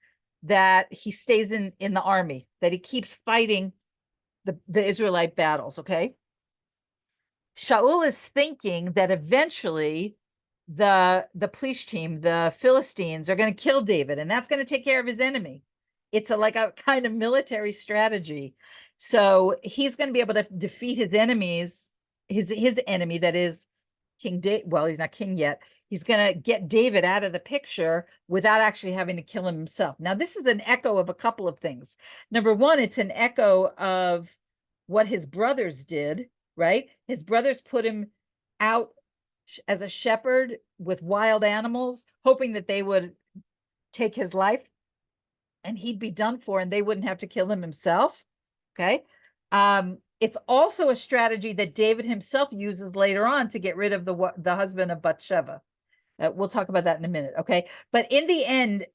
that he stays in the army, that he keeps fighting the Israelite battles. Okay, Shaul is thinking that eventually the Plishtim, the Philistines, are going to kill David, and that's going to take care of his enemy. it's like a kind of military strategy. So he's going to be able to defeat his enemies, his enemy, that is King David. Well, he's not king yet. He's going to get David out of the picture without actually having to kill him himself. Now, this is an echo of a couple of things. Number one, it's an echo of what his brothers did, right? His brothers put him out as a shepherd with wild animals, hoping that they would take his life and he'd be done for and they wouldn't have to kill him himself. Okay. It's also a strategy that David himself uses later on to get rid of the husband of Bathsheba. We'll talk about that in a minute. Okay. But in the end,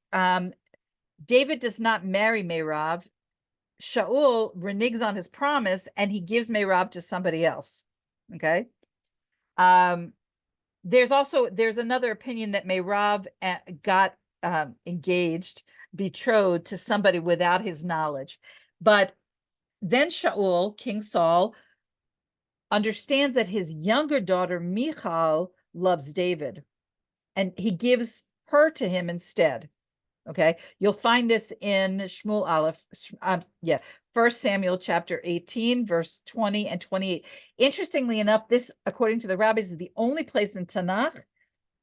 David does not marry Merab. Shaul reneges on his promise and he gives Merab to somebody else. Okay. There's another opinion that Merab got engaged, betrothed to somebody without his knowledge. But then Shaul, King Saul, understands that his younger daughter Michal loves David, and he gives her to him instead. Okay, you'll find this in Shmuel Aleph, 1 Samuel chapter 18, verse 20 and 28. Interestingly enough, this, according to the rabbis, is the only place in Tanakh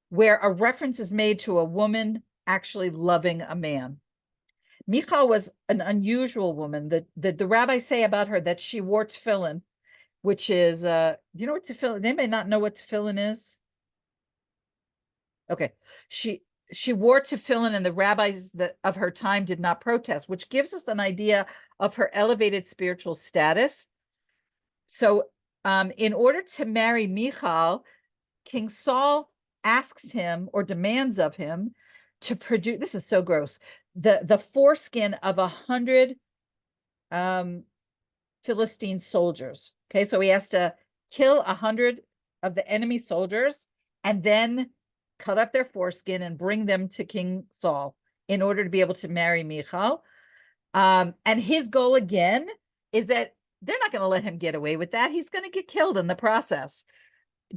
where a reference is made to a woman actually loving a man. Michal was an unusual woman. The rabbis say about her that she wore tefillin, which is, you know what tefillin? They may not know what tefillin is. Okay, she wore tefillin, and the rabbis of her time did not protest, which gives us an idea of her elevated spiritual status. So, in order to marry Michal, King Saul asks him or demands of him to produce, this is so gross, the foreskin of 100 Philistine soldiers. Okay, so he has to kill 100 of the enemy soldiers and then cut up their foreskin and bring them to King Saul in order to be able to marry Michal. And his goal again is that they're not going to let him get away with that. He's going to get killed in the process.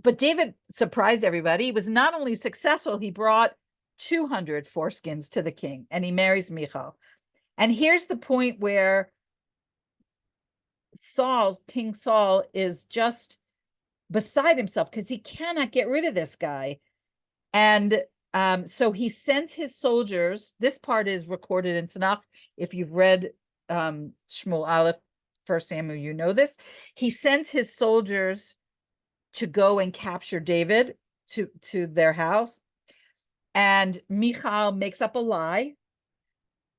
But David surprised everybody. He was not only successful, he brought 200 foreskins to the king, and he marries Michal. And here's the point where King Saul, is just beside himself because he cannot get rid of this guy. And so he sends his soldiers. This part is recorded in Tanakh. If you've read Shmuel Aleph, 1 Samuel, you know this. He sends his soldiers to go and capture David to their house. And Michal makes up a lie.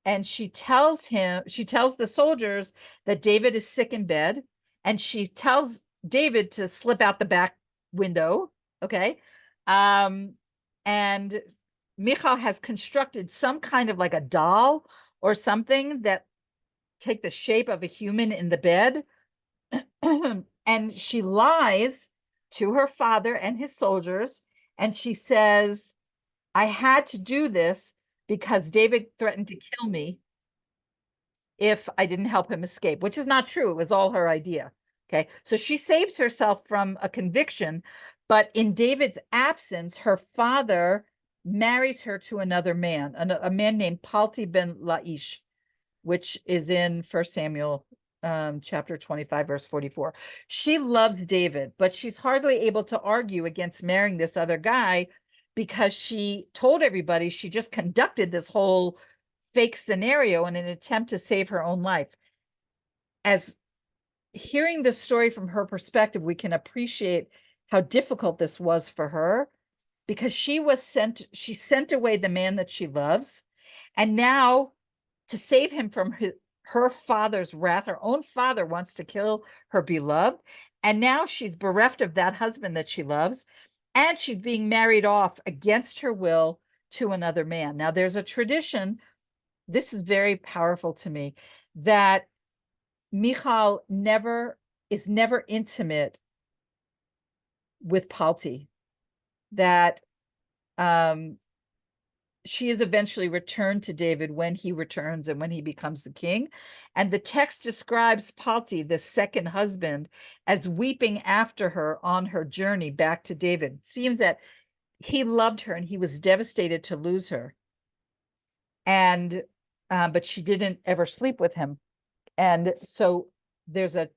And she tells the soldiers that David is sick in bed. And she tells David to slip out the back window. Okay. And Michal has constructed some kind of like a doll or something that take the shape of a human in the bed. And she lies to her father and his soldiers. And she says, I had to do this because David threatened to kill me if I didn't help him escape, which is not true. It was all her idea. Okay. So she saves herself from a conviction, but in David's absence, her father marries her to another man, a man named Palti ben Laish, which is in 1 Samuel chapter 25, verse 44. She loves David, but she's hardly able to argue against marrying this other guy because she told everybody she just conducted this whole fake scenario in an attempt to save her own life. As hearing this story from her perspective, we can appreciate how difficult this was for her, because she sent away the man that she loves, and now to save him from her father's wrath, her own father wants to kill her beloved, and now she's bereft of that husband that she loves, and she's being married off against her will to another man. Now, there's a tradition, this is very powerful to me, that Michal is never intimate with Palti, that she is eventually returned to David when he returns and when he becomes the king. And the text describes Palti, the second husband, as weeping after her on her journey back to David. It seems that he loved her and he was devastated to lose her. And but she didn't ever sleep with him. And so there's a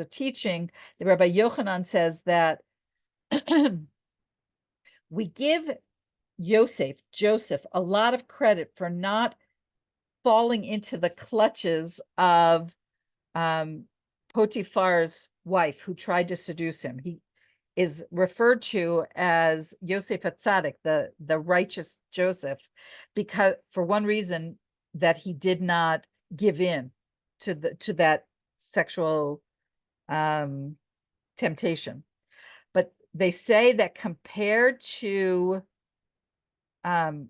teaching, the Rabbi Yochanan says that we give Joseph a lot of credit for not falling into the clutches of Potiphar's wife who tried to seduce him. He is referred to as Yosef Atzadik, the righteous Joseph, because for one reason, that he did not give in to that sexual temptation. But they say that compared to that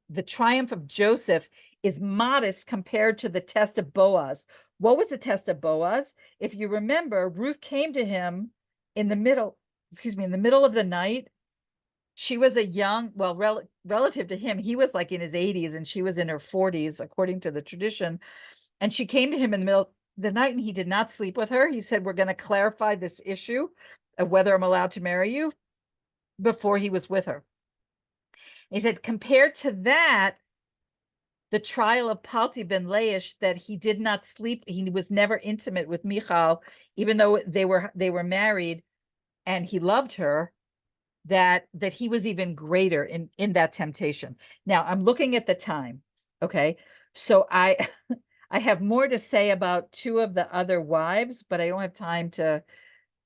the triumph of Joseph is modest compared to the test of Boaz. What was the test of Boaz? If you remember, Ruth came to him in the middle of the night. She was a young, well, relative to him, he was like in his 80s and she was in her 40s, according to the tradition. And she came to him in the middle of the night and he did not sleep with her. He said, we're going to clarify this issue of whether I'm allowed to marry you, before he was with her. He said, compared to that, the trial of Palti ben Laish, that he did not sleep, he was never intimate with Michal, even though they were married and he loved her, that he was even greater in that temptation. Now I'm looking at the time. Okay. So I have more to say about two of the other wives, but I don't have time to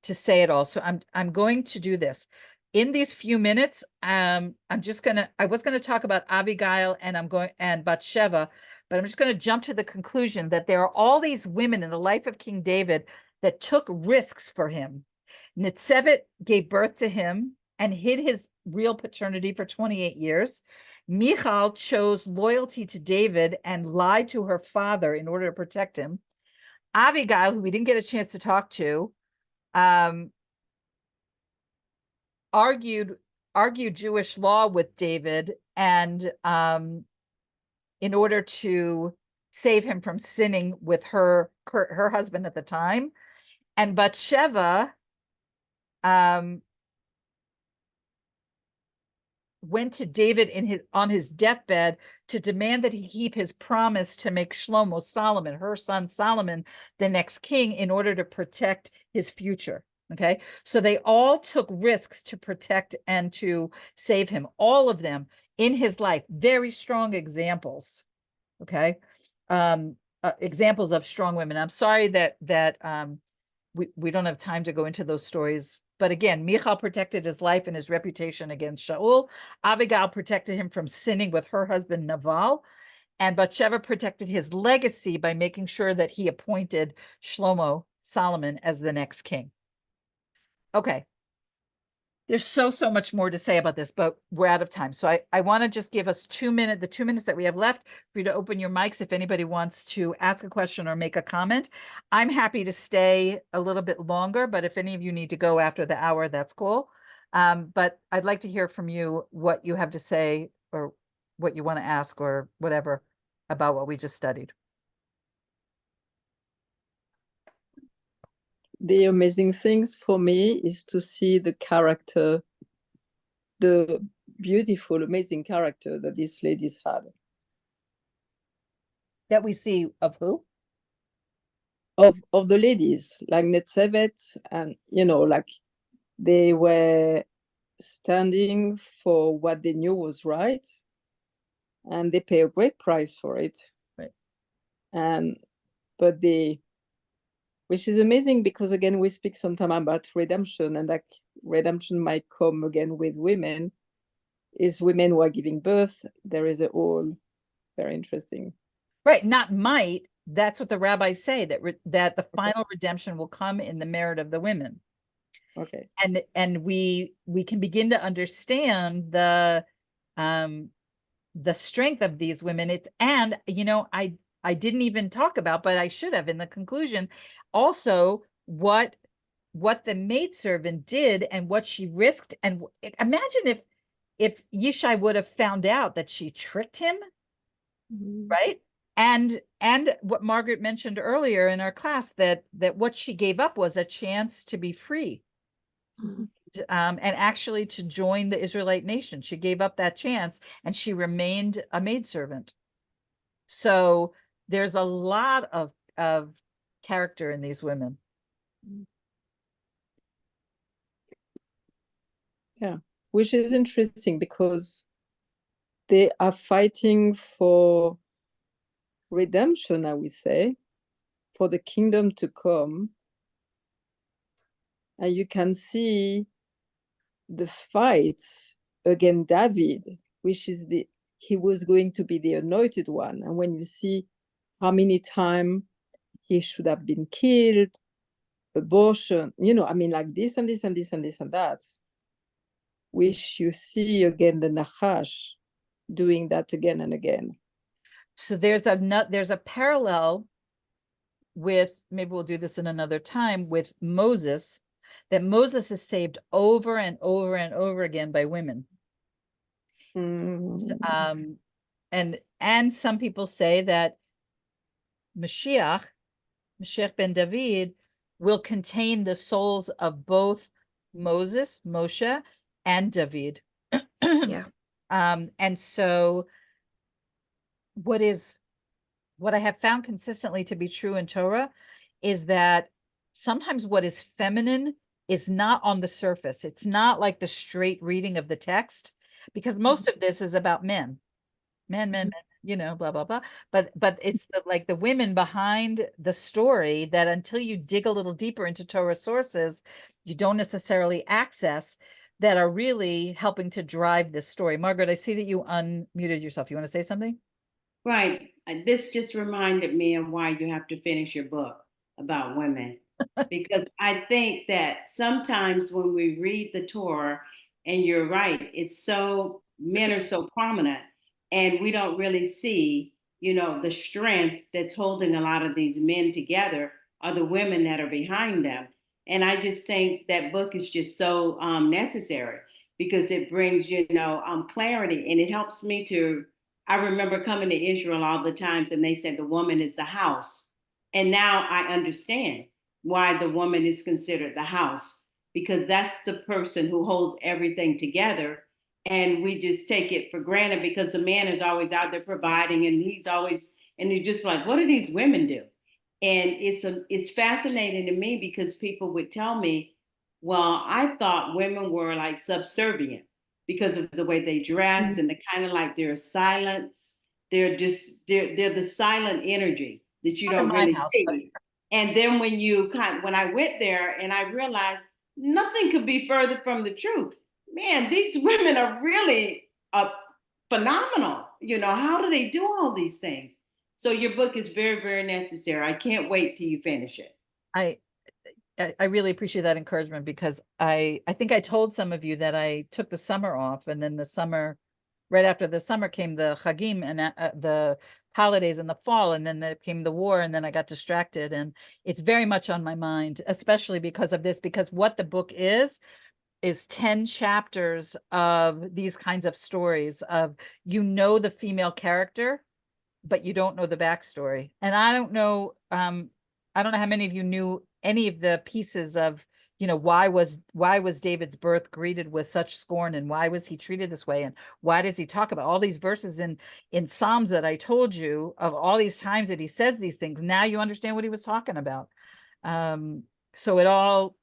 say it all. So I'm going to do this. In these few minutes, I was gonna talk about Abigail and Bathsheba, but I'm just gonna jump to the conclusion that there are all these women in the life of King David that took risks for him. Nitzevet gave birth to him and hid his real paternity for 28 years. Michal chose loyalty to David and lied to her father in order to protect him. Abigail, who we didn't get a chance to talk to, argued Jewish law with David, and in order to save him from sinning with her husband at the time. And Bathsheba went to David on his deathbed to demand that he keep his promise to make Shlomo, Solomon, her son Solomon, the next king, in order to protect his future. Okay, so they all took risks to protect and to save him, all of them in his life. Very strong examples. Okay, examples of strong women. I'm sorry that we don't have time to go into those stories. But again, Michal protected his life and his reputation against Shaul. Abigail protected him from sinning with her husband Naval. And Bathsheba protected his legacy by making sure that he appointed Shlomo, Solomon, as the next king. Okay. There's so much more to say about this, but we're out of time. So I want to just give us the 2 minutes that we have left for you to open your mics if anybody wants to ask a question or make a comment. I'm happy to stay a little bit longer, but if any of you need to go after the hour, that's cool. But I'd like to hear from you what you have to say or what you want to ask or whatever about what we just studied. The amazing things for me is to see the character, the beautiful, amazing character that these ladies had. That we see of who? Of the ladies, like Netzevet, and like they were standing for what they knew was right, and they pay a great price for it. Right. But which is amazing, because again, we speak sometimes about redemption, and like redemption might come again with women, is women who are giving birth. There is a whole very interesting. Right, not might. That's what the rabbis say, that the final redemption will come in the merit of the women. Okay. And we can begin to understand the strength of these women. I didn't even talk about, but I should have in the conclusion, also what the maidservant did and what she risked. And imagine if Yishai would have found out that she tricked him, right? And what Margaret mentioned earlier in our class, that what she gave up was a chance to be free. and actually to join the Israelite nation. She gave up that chance and she remained a maidservant. So there's a lot of character in these women. Yeah, which is interesting because they are fighting for redemption, I would say, for the kingdom to come. And you can see the fight against David, which is he was going to be the anointed one. And when you see how many times he should have been killed, abortion, I mean, like this and this and this and this and that, which you see again the Nachash doing that again and again. So there's a parallel with, maybe we'll do this in another time, with Moses, that Moses is saved over and over and over again by women. Mm. And some people say that Mashiach ben David, will contain the souls of both Moses, Moshe, and David. Yeah. And so what I have found consistently to be true in Torah is that sometimes what is feminine is not on the surface. It's not like the straight reading of the text, because most of this is about men, men, blah, blah, blah. But it's like the women behind the story that until you dig a little deeper into Torah sources, you don't necessarily access, that are really helping to drive this story. Margaret, I see that you unmuted yourself. You want to say something? Right. This just reminded me of why you have to finish your book about women. Because I think that sometimes when we read the Torah, and you're right, men are so prominent, and we don't really see, the strength that's holding a lot of these men together are the women that are behind them. And I just think that book is just so necessary, because it brings, clarity, and it helps me to. I remember coming to Israel all the times, and they said the woman is the house. And now I understand why the woman is considered the house, because that's the person who holds everything together. And we just take it for granted because the man is always out there providing, and you're just like, what do these women do? And it's fascinating to me, because people would tell me, well, I thought women were like subservient because of the way they dress and the kind of like their silence. They're the silent energy that you don't really see. And then when I went there and I realized nothing could be further from the truth. Man, these women are really phenomenal. How do they do all these things? So your book is very, very necessary. I can't wait till you finish it. I really appreciate that encouragement, because I think I told some of you that I took the summer off, and then right after the summer came the Chagim and the holidays in the fall, and then there came the war, and then I got distracted, and it's very much on my mind, especially because of this, because what the book is 10 chapters of these kinds of stories of, the female character, but you don't know the backstory. And I don't know how many of you knew any of the pieces of, why was David's birth greeted with such scorn, and why was he treated this way, and why does he talk about all these verses in Psalms that I told you of, all these times that he says these things. Now you understand what he was talking about. So it all,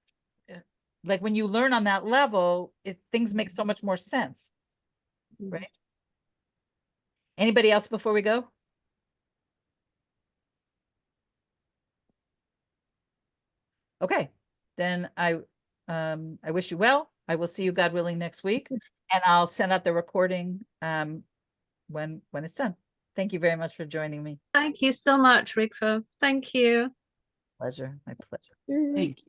like when you learn on that level, things make so much more sense, right? Anybody else before we go? Okay, then I wish you well. I will see you, God willing, next week, and I'll send out the recording when it's done. Thank you very much for joining me. Thank you so much, Rikva. Thank you. Pleasure, my pleasure. Thank you.